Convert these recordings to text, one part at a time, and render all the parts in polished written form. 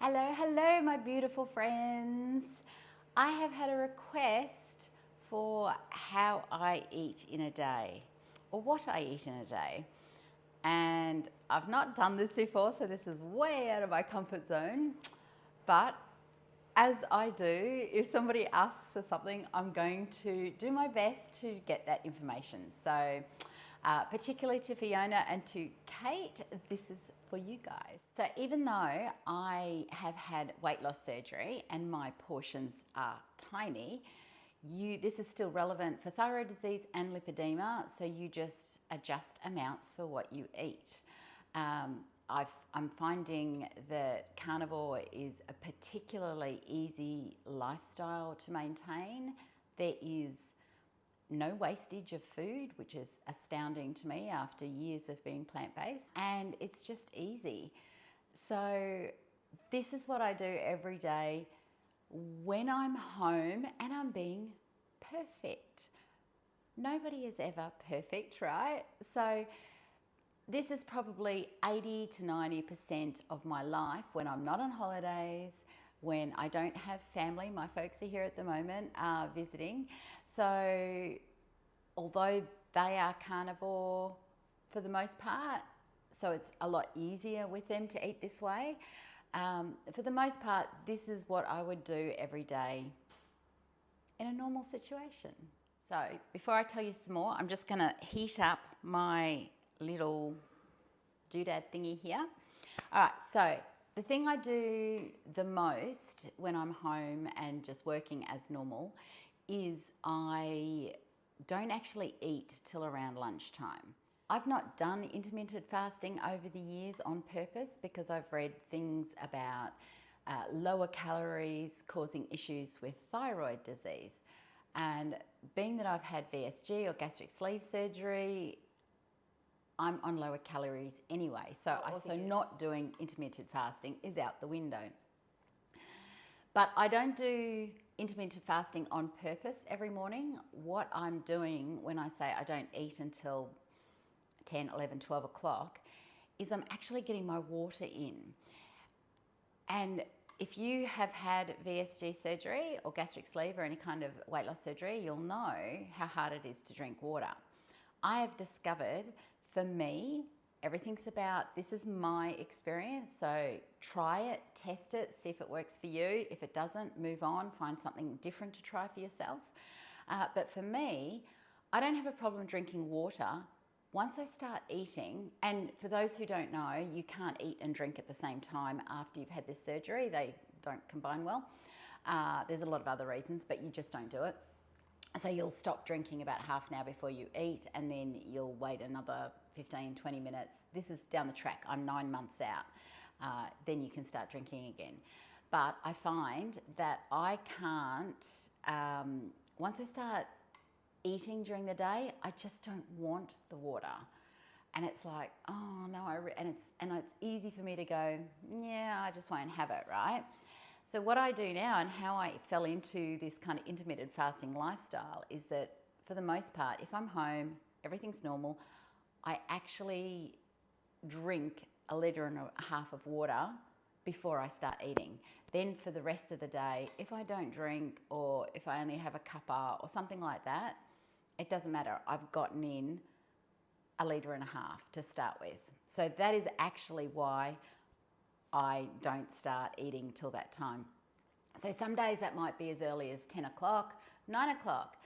Hello, my beautiful friends. I have had a request for how I eat in a day, or what I eat in a day. And I've not done this before, so this is way out of my comfort zone. But as I do, if somebody asks for something, I'm going to do my best to get that information. So, particularly to Fiona and to Kate, this is for you guys. So even though I have had weight loss surgery and my portions are tiny, this is still relevant for thyroid disease and lipedema, so you just adjust amounts for what you eat. I'm finding that carnivore is a particularly easy lifestyle to maintain. There is no wastage of food, which is astounding to me after years of being plant-based, and it's just easy. So this is what I do every day when I'm home and I'm being perfect. Nobody is ever perfect, right? So this is probably 80 to 90% of my life when I'm not on holidays, when I don't have family. My folks are here at the moment visiting. So although they are carnivore for the most part, so it's a lot easier with them to eat this way. For the most part, this is what I would do every day in a normal situation. So before I tell you some more, I'm just gonna heat up my little doodad thingy here. All right, so the thing I do the most when I'm home and just working as normal is I don't actually eat till around lunchtime. I've not done intermittent fasting over the years on purpose because I've read things about lower calories causing issues with thyroid disease. And being that I've had VSG or gastric sleeve surgery, I'm on lower calories anyway. So also not doing intermittent fasting is out the window. But I don't do intermittent fasting on purpose every morning. What I'm doing when I say I don't eat until 10, 11, 12 o'clock is I'm actually getting my water in. And if you have had VSG surgery or gastric sleeve or any kind of weight loss surgery, you'll know how hard it is to drink water. I have discovered, for me, everything's about, this is my experience, so try it, test it, see if it works for you. If it doesn't, move on, find something different to try for yourself. But for me, I don't have a problem drinking water once I start eating. And for those who don't know, you can't eat and drink at the same time after you've had this surgery. They don't combine well. There's a lot of other reasons, but you just don't do it. So you'll stop drinking about half an hour before you eat, and then you'll wait another 15, 20 minutes. This is down the track. I'm 9 months out. Then you can start drinking again. But I find that I can't, once I start eating during the day, I just don't want the water. And it's like, oh no, and it's easy for me to go, yeah, I just won't have it, right? So what I do now and how I fell into this kind of intermittent fasting lifestyle is that for the most part, if I'm home, everything's normal, I actually drink 1.5 litres of water before I start eating. Then for the rest of the day, if I don't drink or if I only have a cuppa or something like that, it doesn't matter. I've gotten in 1.5 litres to start with. So that is actually why I don't start eating till that time. So some days that might be as early as 10 o'clock, 9 o'clock.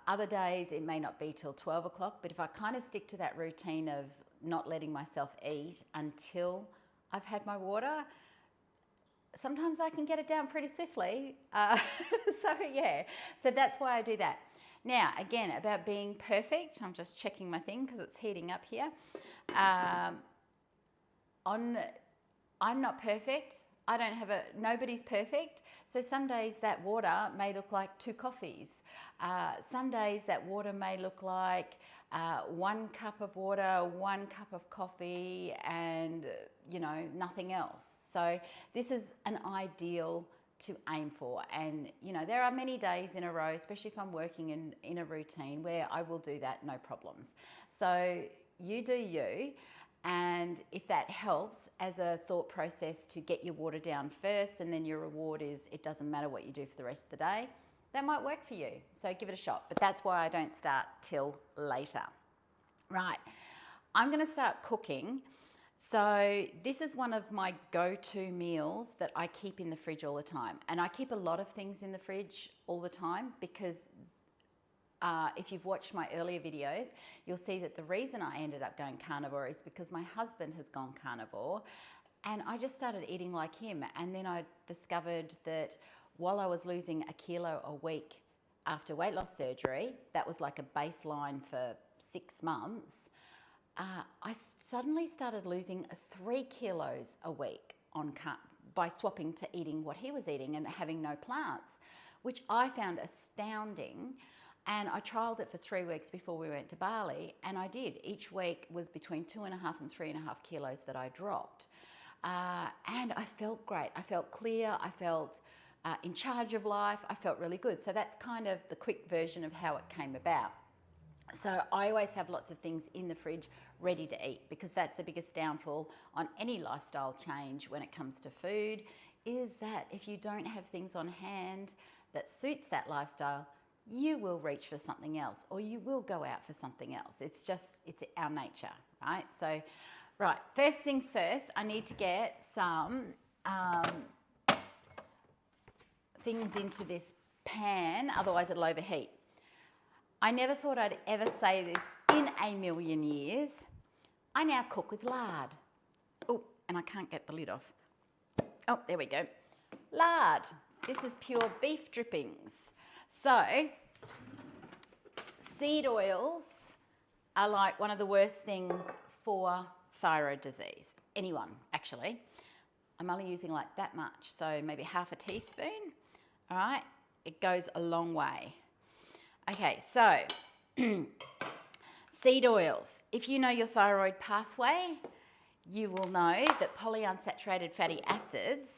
Other days it may not be till 12 o'clock, but if I kind of stick to that routine of not letting myself eat until I've had my water, sometimes I can get it down pretty swiftly. So that's why I do that. Now, again, about being perfect, I'm just checking my thing because it's heating up here. I'm not perfect. Nobody's perfect. So some days that water may look like 2 coffees. Some days that water may look like 1 cup of water, 1 cup of coffee, and nothing else. So this is an ideal to aim for. And there are many days in a row, especially if I'm working in a routine, where I will do that, no problems. So you do you. And if that helps as a thought process to get your water down first, and then your reward is it doesn't matter what you do for the rest of the day, that might work for you. So give it a shot. But that's why I don't start till later. Right, I'm going to start cooking. So this is one of my go-to meals that I keep in the fridge all the time. And I keep a lot of things in the fridge all the time because if you've watched my earlier videos, you'll see that the reason I ended up going carnivore is because my husband has gone carnivore and I just started eating like him. And then I discovered that while I was losing a kilo a week after weight loss surgery, that was like a baseline for 6 months, I suddenly started losing 3 kilos a week by swapping to eating what he was eating and having no plants, which I found astounding. And I trialled it for 3 weeks before we went to Bali, and I did. Each week was between 2.5 and 3.5 kilos that I dropped. And I felt great. I felt clear. I felt in charge of life. I felt really good. So that's kind of the quick version of how it came about. So I always have lots of things in the fridge ready to eat, because that's the biggest downfall on any lifestyle change when it comes to food, is that if you don't have things on hand that suits that lifestyle, you will reach for something else, or you will go out for something else. It's our nature, right? So, right, first things first, I need to get some things into this pan, otherwise it'll overheat. I never thought I'd ever say this in a million years. I now cook with lard. Oh, and I can't get the lid off. Oh, there we go. Lard. This is pure beef drippings. So, seed oils are like one of the worst things for thyroid disease. Anyone, actually. I'm only using like that much, so maybe half a teaspoon. All right, it goes a long way. Okay, so seed oils. If you know your thyroid pathway, you will know that polyunsaturated fatty acids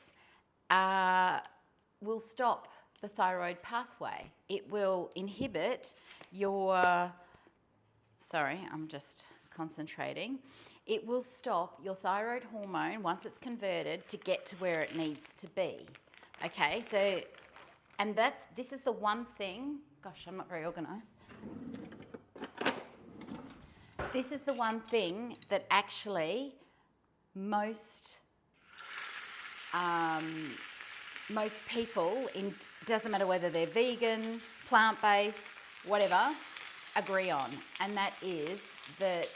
will stop the thyroid pathway. It will inhibit your, sorry, I'm just concentrating. It will stop your thyroid hormone, once it's converted, to get to where it needs to be. Okay, so, and this is the one thing, gosh, I'm not very organised. This is the one thing that actually most people, doesn't matter whether they're vegan, plant-based, whatever, agree on. And that is that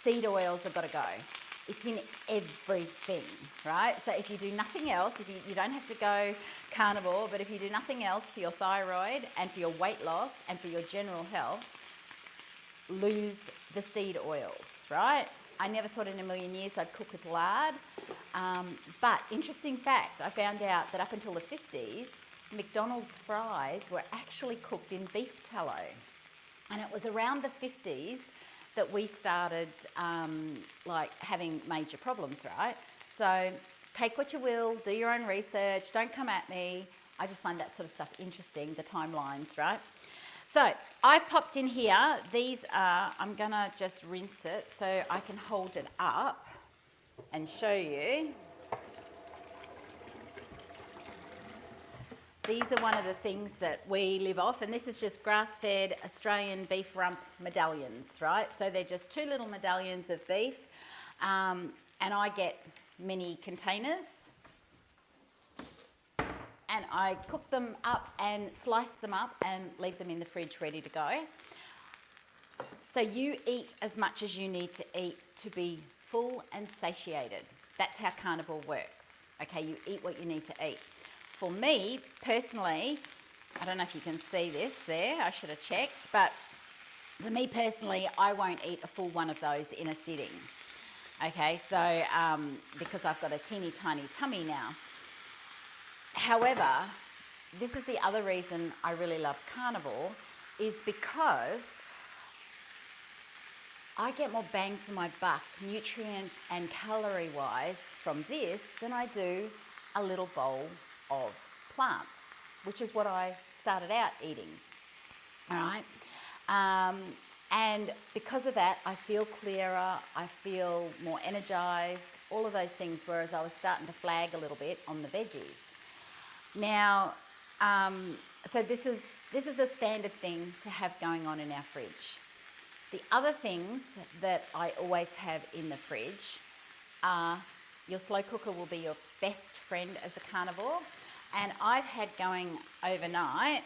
seed oils have got to go. It's in everything, right? So if you do nothing else, if you don't have to go carnivore, but if you do nothing else for your thyroid and for your weight loss and for your general health, lose the seed oils, right? I never thought in a million years I'd cook with lard. But interesting fact, I found out that up until the 50s, McDonald's fries were actually cooked in beef tallow. And it was around the 50s that we started like having major problems, right? So take what you will, do your own research, don't come at me. I just find that sort of stuff interesting, the timelines, right? So I've popped in here, these are, I'm gonna just rinse it so I can hold it up and show you. These are one of the things that we live off, and this is just grass-fed Australian beef rump medallions, right? So they're just 2 little medallions of beef, and I get many containers, and I cook them up and slice them up and leave them in the fridge ready to go. So you eat as much as you need to eat to be full and satiated. That's how carnivore works, okay? You eat what you need to eat. For me, personally, I don't know if you can see this there, I should have checked, but for me personally, I won't eat a full one of those in a sitting. Okay, so because I've got a teeny tiny tummy now. However, this is the other reason I really love carnivore, is because I get more bang for my buck, nutrient and calorie wise, from this than I do a little bowl of plants, which is what I started out eating. All right. And because of that, I feel clearer, I feel more energized, all of those things, whereas I was starting to flag a little bit on the veggies. Now, so this is a standard thing to have going on in our fridge. The other things that I always have in the fridge are, your slow cooker will be your best friend as a carnivore. And I've had going overnight,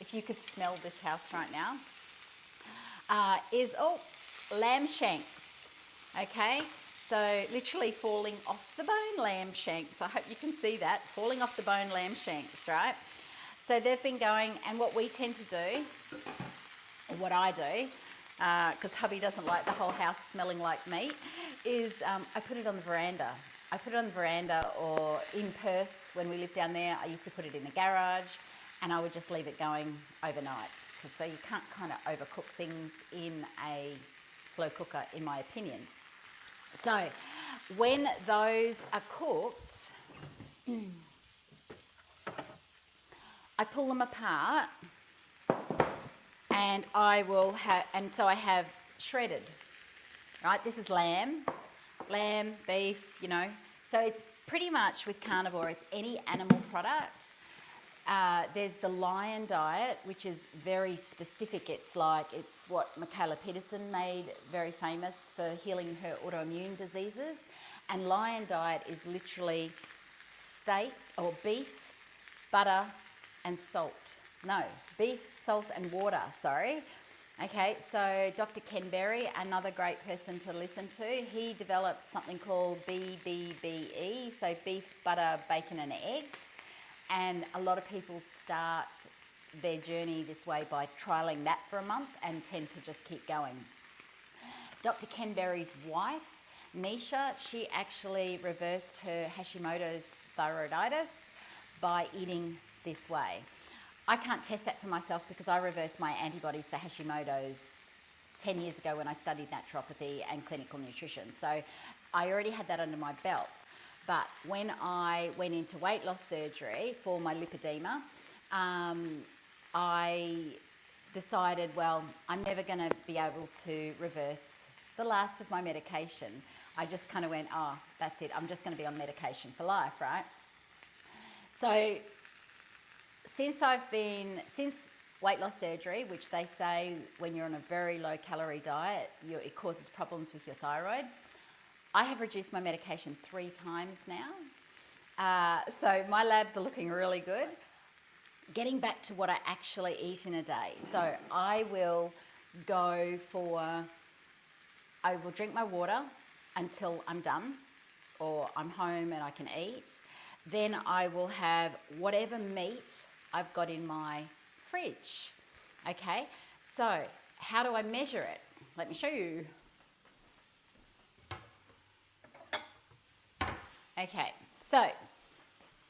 if you could smell this house right now, lamb shanks, okay? So literally falling off the bone lamb shanks. I hope you can see that, falling off the bone lamb shanks, right? So they've been going, and what we tend to do, or what I do, because hubby doesn't like the whole house smelling like meat, is I put it on the veranda. I put it on the veranda, or in Perth, when we lived down there, I used to put it in the garage, and I would just leave it going overnight. So you can't kind of overcook things in a slow cooker, in my opinion. So when those are cooked, I pull them apart, and I have shredded, right? This is lamb, beef, So it's pretty much, with carnivore, it's any animal product. There's the Lion diet, which is very specific. It's what Michaela Peterson made very famous for healing her autoimmune diseases. And Lion diet is literally steak or beef, butter and salt. No, beef, salt and water, sorry. Okay, so Dr. Ken Berry, another great person to listen to, he developed something called BBBE, so beef, butter, bacon and eggs. And a lot of people start their journey this way by trialling that for a month and tend to just keep going. Dr. Ken Berry's wife, Nisha, she actually reversed her Hashimoto's thyroiditis by eating this way. I can't test that for myself because I reversed my antibodies for Hashimoto's 10 years ago when I studied naturopathy and clinical nutrition. So I already had that under my belt. But when I went into weight loss surgery for my lipedema, I decided, well, I'm never going to be able to reverse the last of my medication. I just kind of went, that's it. I'm just going to be on medication for life, right? So since weight loss surgery, which they say when you're on a very low calorie diet, it causes problems with your thyroid, I have reduced my medication 3 times now. So my labs are looking really good. Getting back to what I actually eat in a day. So I will drink my water until I'm done or I'm home and I can eat. Then I will have whatever meat I've got in my fridge. Okay, so how do I measure it? Let me show you. Okay, so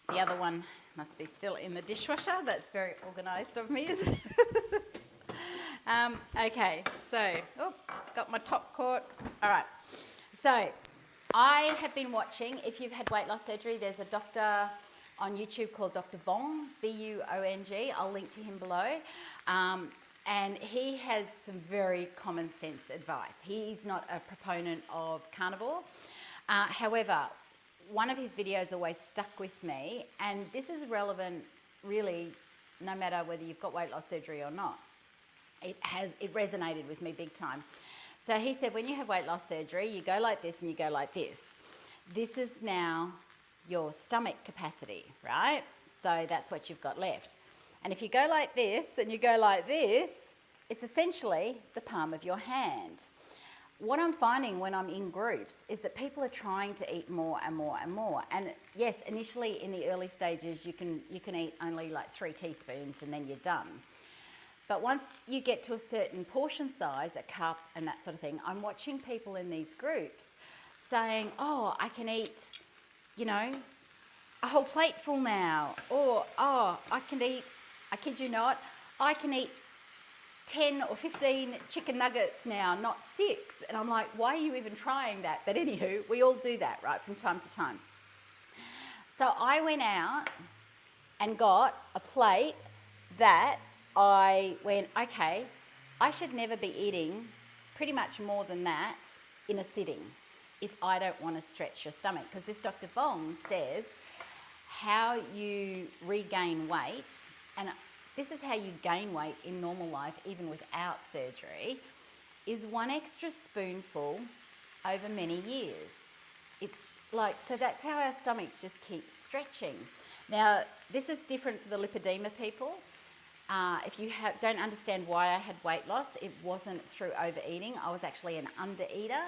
the other one must be still in the dishwasher. That's very organised of me, isn't it? Okay, so, got my top caught. All right, so I have been watching, if you've had weight loss surgery, there's a doctor on YouTube called Dr. Vong, V-U-O-N-G. I'll link to him below. And he has some very common sense advice. He's not a proponent of carnivore. However, one of his videos always stuck with me, and this is relevant really no matter whether you've got weight loss surgery or not. It resonated with me big time. So he said, when you have weight loss surgery, you go like this and you go like this. This is now your stomach capacity, right? So that's what you've got left. And if you go like this and you go like this, it's essentially the palm of your hand. What I'm finding when I'm in groups is that people are trying to eat more and more and more. And yes, initially in the early stages, you can eat only like 3 teaspoons and then you're done. But once you get to a certain portion size, a cup and that sort of thing, I'm watching people in these groups saying, I can eat, a whole plate full now. Or, I can eat, I kid you not, I can eat 10 or 15 chicken nuggets now, not 6. And I'm like, why are you even trying that? But anywho, we all do that, right, from time to time. So I went out and got a plate that I went, okay, I should never be eating pretty much more than that in a sitting if I don't want to stretch your stomach, because this Dr. Bong says how you regain weight, and this is how you gain weight in normal life even without surgery, is 1 extra spoonful over many years. It's like, so that's how our stomachs just keep stretching. Now, this is different for the lipedema people. If you don't understand why I had weight loss, it wasn't through overeating. I was actually an undereater.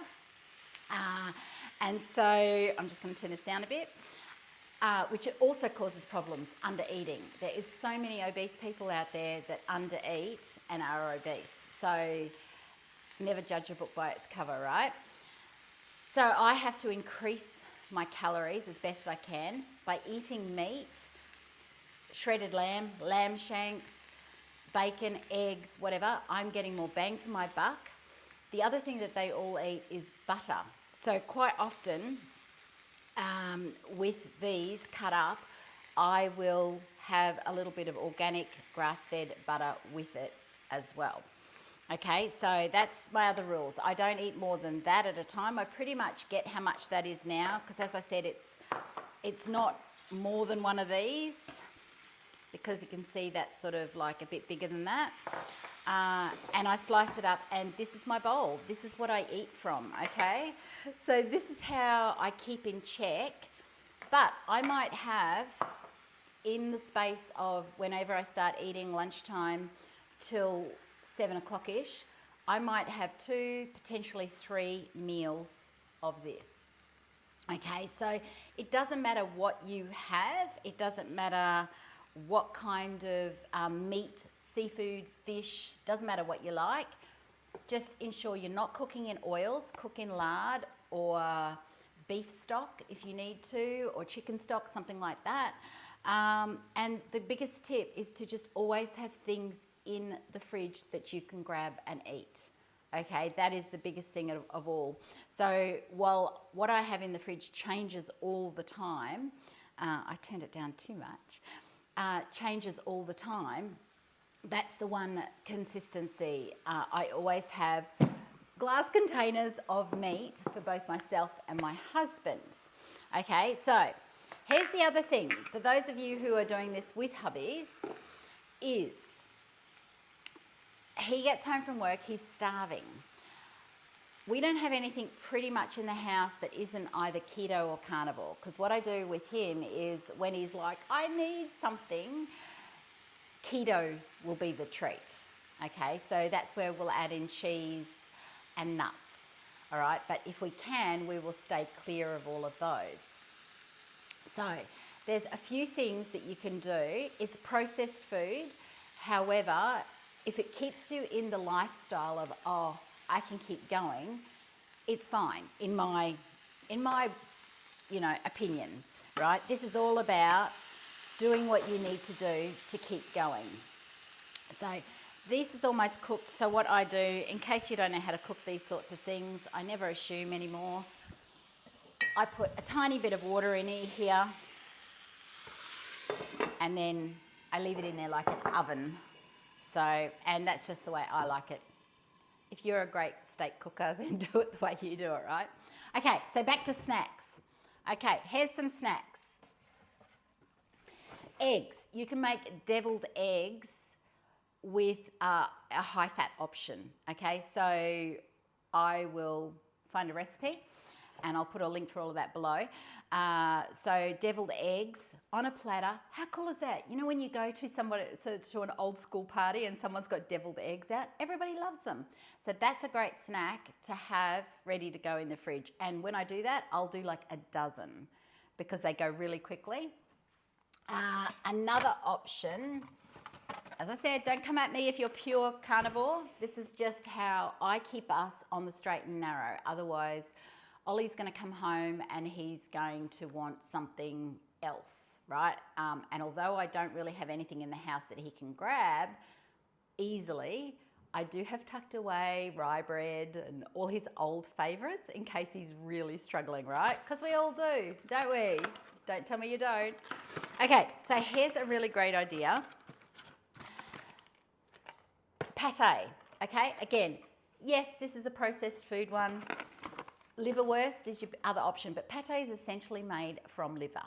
And so I'm just going to turn this down a bit, which also causes problems, undereating. There is so many obese people out there that undereat and are obese. So never judge a book by its cover, right? So I have to increase my calories as best I can by eating meat, shredded lamb, lamb shanks, bacon, eggs, whatever. I'm getting more bang for my buck. The other thing that they all eat is butter. So quite often with these cut up, I will have a little bit of organic grass-fed butter with it as well. Okay, so that's my other rules. I don't eat more than that at a time. I pretty much get how much that is now, because as I said, it's not more than one of these, because you can see that's sort of like a bit bigger than that. And I slice it up, and this is my bowl. This is what I eat from, okay? So this is how I keep in check. But I might have, in the space of whenever I start eating lunchtime till 7 o'clock-ish, I might have 2, potentially 3 meals of this. Okay, so it doesn't matter what you have. It doesn't matter what kind of meat, seafood, fish, doesn't matter what you like. Just ensure you're not cooking in oils, cook in lard or beef stock if you need to, or chicken stock, something like that. And the biggest tip is to just always have things in the fridge that you can grab and eat. Okay, that is the biggest thing of all. So while what I have in the fridge changes all the time, I turned it down too much, changes all the time, that's the one consistency. I always have glass containers of meat for both myself and my husband. Okay, so here's the other thing. For those of you who are doing this with hubbies, is he gets home from work, he's starving. We don't have anything pretty much in the house that isn't either keto or carnivore, because what I do with him is when he's like, I need something, keto will be the treat. Okay, so that's where we'll add in cheese and nuts. All right, but if we can, we will stay clear of all of those. So there's a few things that you can do. It's processed food. However, if it keeps you in the lifestyle of, oh, I can keep going, it's fine, in my opinion, right? This is all about doing what you need to do to keep going. So this is almost cooked. So what I do, in case you don't know how to cook these sorts of things, I never assume anymore. I put a tiny bit of water in here, and then I leave it in there like an oven. So, and that's just the way I like it. If you're a great steak cooker, then do it the way you do it, right? Okay, so back to snacks. Okay, here's some snacks. Eggs. You can make deviled eggs with a high-fat option. Okay, so I will find a recipe, and I'll put a link for all of that below. So deviled eggs on a platter. How cool is that? You know, when you go to an old school party and someone's got deviled eggs out, everybody loves them. So that's a great snack to have ready to go in the fridge. And when I do that, I'll do like a dozen because they go really quickly. Another option, as I said, don't come at me if you're pure carnivore. This is just how I keep us on the straight and narrow. Otherwise, Ollie's going to come home and he's going to want something else, right? And although I don't really have anything in the house that he can grab easily, I do have tucked away rye bread and all his old favourites in case he's really struggling, right? Because we all do, don't we? Don't tell me you don't. Okay, so here's a really great idea. Pate. Okay, again, yes, this is a processed food one. Liverwurst is your other option, but pate is essentially made from liver.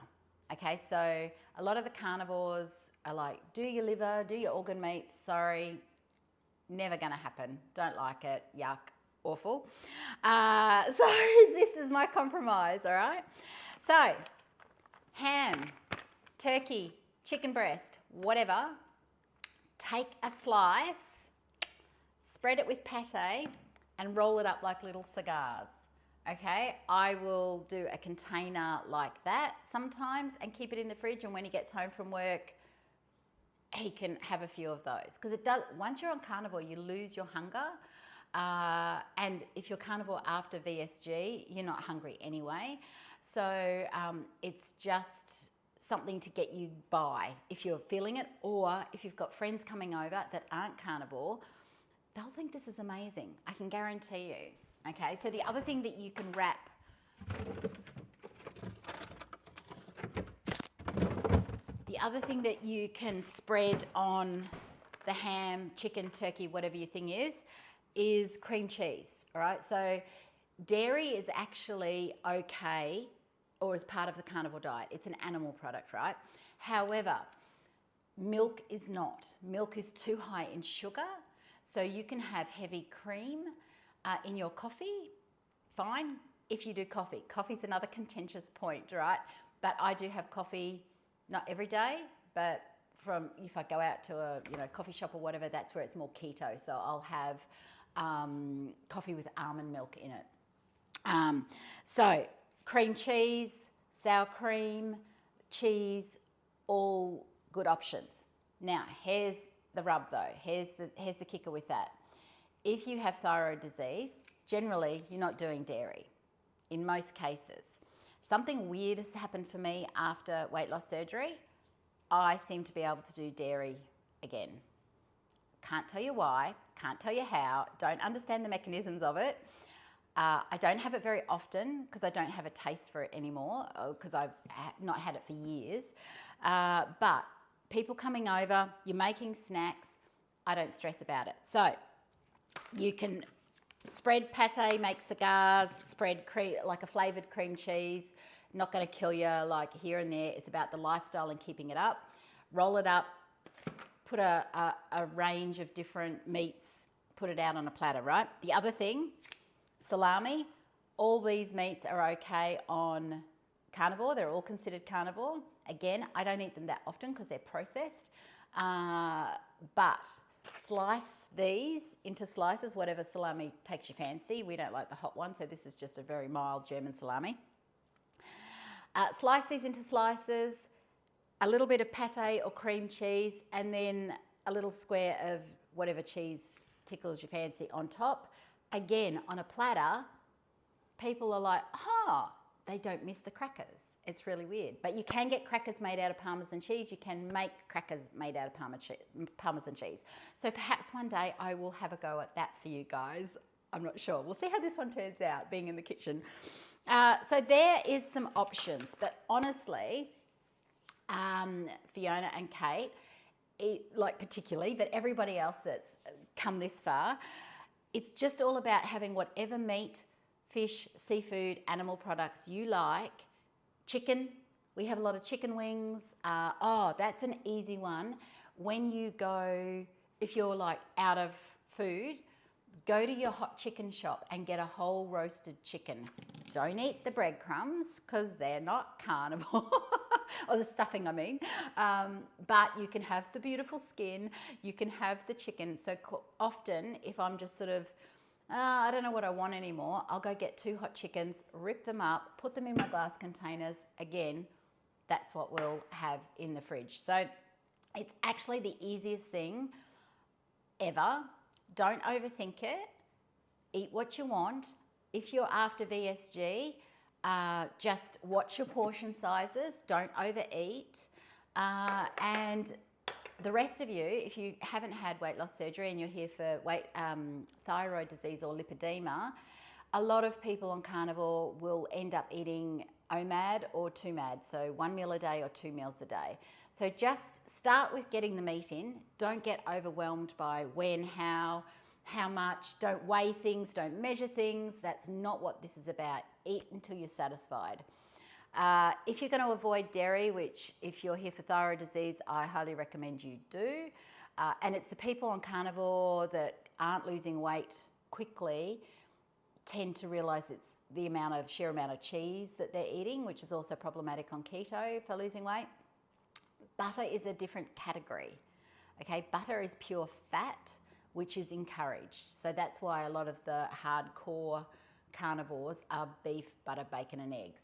Okay, so a lot of the carnivores are like, do your liver, do your organ meats, sorry, never gonna happen, don't like it, yuck, awful. So this is my compromise, all right? So, ham, turkey, chicken breast, whatever, take a slice, spread it with pate, and roll it up like little cigars. Okay, I will do a container like that sometimes and keep it in the fridge, and when he gets home from work, he can have a few of those. Because it does, once you're on carnivore, you lose your hunger. And if you're carnivore after VSG, you're not hungry anyway. So it's just something to get you by if you're feeling it, or if you've got friends coming over that aren't carnivore, they'll think this is amazing. I can guarantee you. Okay, so the other thing that you can wrap, the other thing that you can spread on the ham, chicken, turkey, whatever your thing is cream cheese. All right, so dairy is actually okay, or as part of the carnivore diet. It's an animal product, right? However, milk is not. Milk is too high in sugar, so you can have heavy cream in your coffee, fine. If you do coffee, coffee's another contentious point, right? But I do have coffee, not every day, but from if I go out to a coffee shop or whatever, that's where it's more keto. So I'll have coffee with almond milk in it. So cream cheese, sour cream, cheese, all good options. Now here's the rub though. Here's the kicker with that. If you have thyroid disease, generally you're not doing dairy in most cases. Something weird has happened for me after weight loss surgery. I seem to be able to do dairy again. Can't tell you why, can't tell you how, don't understand the mechanisms of it. I don't have it very often because I don't have a taste for it anymore, because I've not had it for years. But people coming over, you're making snacks, I don't stress about it. So you can spread pate, make cigars, spread cream, like a flavoured cream cheese, not going to kill you like here and there. It's about the lifestyle and keeping it up. Roll it up, put a range of different meats, put it out on a platter, right? The other thing, salami, all these meats are okay on carnivore. They're all considered carnivore. Again, I don't eat them that often because they're processed. But slice these into slices, whatever salami takes your fancy. We don't like the hot one, so this is just a very mild German salami. Slice these into slices, a little bit of pate or cream cheese, and then a little square of whatever cheese tickles your fancy on top. Again, on a platter, people are like, oh, they don't miss the crackers. It's really weird. But you can get crackers made out of Parmesan cheese. You can make crackers made out of Parmesan cheese. So perhaps one day I will have a go at that for you guys. I'm not sure. We'll see how this one turns out, being in the kitchen. So there is some options. But honestly, Fiona and Kate, like particularly, but everybody else that's come this far, it's just all about having whatever meat, fish, seafood, animal products you like. Chicken, we have a lot of chicken wings. That's an easy one. When you go, if you're like out of food, go to your hot chicken shop and get a whole roasted chicken. Don't eat the breadcrumbs because they're not carnivore, or the stuffing I mean. But you can have the beautiful skin, you can have the chicken. So often if I'm just sort of, I don't know what I want anymore, I'll go get 2 hot chickens, rip them up, put them in my glass containers. Again, that's what we'll have in the fridge. So it's actually the easiest thing ever. Don't overthink it. Eat what you want. If you're after VSG, just watch your portion sizes. Don't overeat. And the rest of you, if you haven't had weight loss surgery and you're here for thyroid disease or lipedema, a lot of people on carnivore will end up eating OMAD or 2MAD, so 1 meal a day or 2 meals a day. So just start with getting the meat in. Don't get overwhelmed by when, how, how much. Don't weigh things, don't measure things. That's not what this is about. Eat until you're satisfied. If you're going to avoid dairy, which if you're here for thyroid disease, I highly recommend you do. And it's the people on carnivore that aren't losing weight quickly tend to realize it's the sheer amount of cheese that they're eating, which is also problematic on keto for losing weight. Butter is a different category. Okay, butter is pure fat, which is encouraged. So that's why a lot of the hardcore carnivores are beef, butter, bacon and eggs,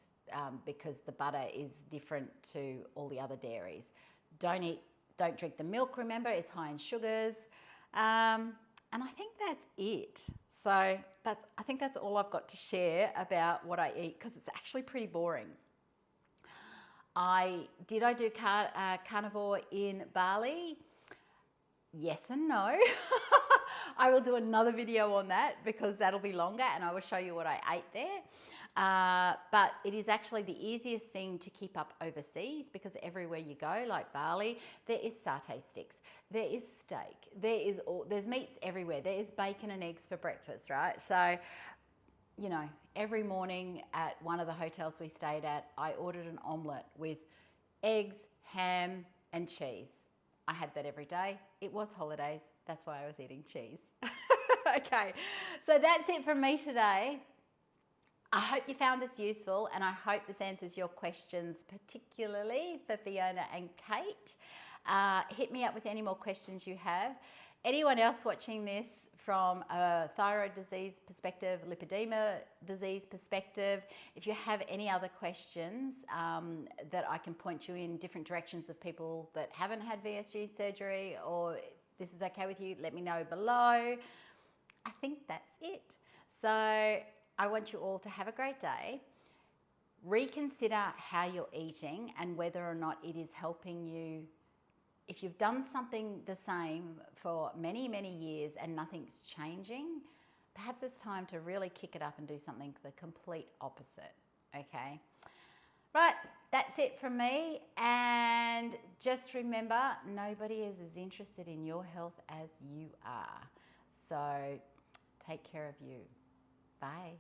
because the butter is different to all the other dairies. Don't drink the milk, remember, it's high in sugars. And I think that's it. So I think that's all I've got to share about what I eat, because it's actually pretty boring. Did I do carnivore in Bali? Yes and no. I will do another video on that because that'll be longer and I will show you what I ate there. But it is actually the easiest thing to keep up overseas, because everywhere you go, like Bali, there is satay sticks, there is steak, there's meats everywhere, there is bacon and eggs for breakfast, right? So, you know, every morning at one of the hotels we stayed at, I ordered an omelette with eggs, ham and cheese. I had that every day. It was holidays. That's why I was eating cheese. Okay, so that's it from me today. I hope you found this useful and I hope this answers your questions, particularly for Fiona and Kate. Hit me up with any more questions you have. Anyone else watching this from a thyroid disease perspective, lipedema disease perspective, if you have any other questions that I can point you in different directions of people that haven't had VSG surgery, or this is okay with you, let me know below. I think that's it. So I want you all to have a great day. Reconsider how you're eating and whether or not it is helping you. If you've done something the same for many, many years and nothing's changing, perhaps it's time to really kick it up and do something the complete opposite, okay? Right, that's it from me. And just remember, nobody is as interested in your health as you are. So take care of you. Bye.